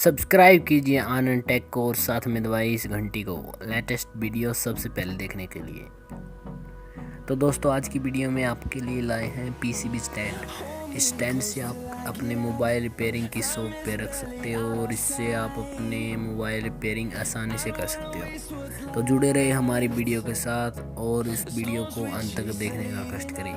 Subscribe कीजिए आनंदटेक को और साथ में दबाइए इस घंटी को लेटेस्ट वीडियो सबसे पहले देखने के लिए। तो दोस्तों आज की वीडियो में आपके लिए लाए हैं पीसीबी स्टैंड। इस स्टैंड से आप अपने मोबाइल रिपेयरिंग की शॉप पे रख सकते हो और इससे आप अपने मोबाइल रिपेयरिंग आसानी से कर सकते हो। तो जुड़े रहे हमारी वीडियो के साथ और इस वीडियो को अंत तक देखने का कष्ट करें।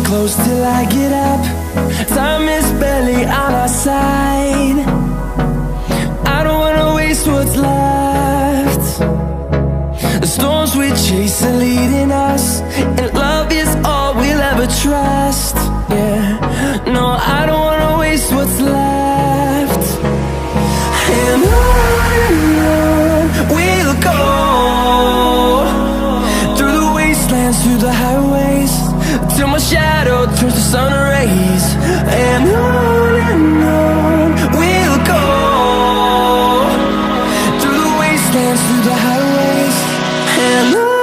Close till I get up. Time is barely on our side. I don't wanna waste what's left. The storms we chase are leading us, and love is all we'll ever trust. Yeah, no, I don't wanna waste what's left. And on we'll go, through the wastelands, through the highways, till my shadow turns to sun rays. And on we'll go, through the wastelands, through the highways. And on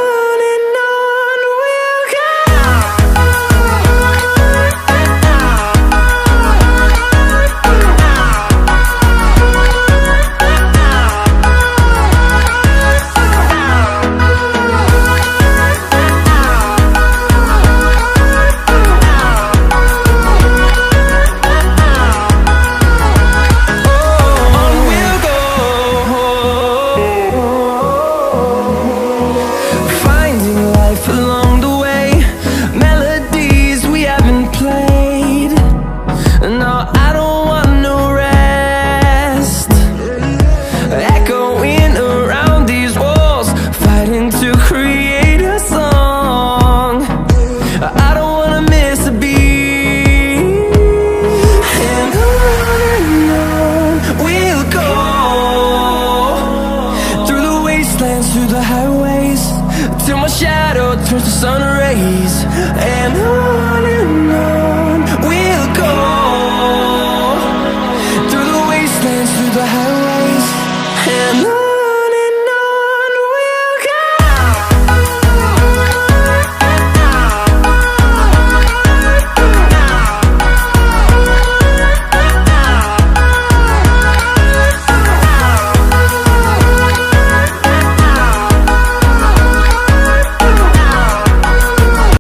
we'll go. Through the highways, till my shadow turns to sun rays. And on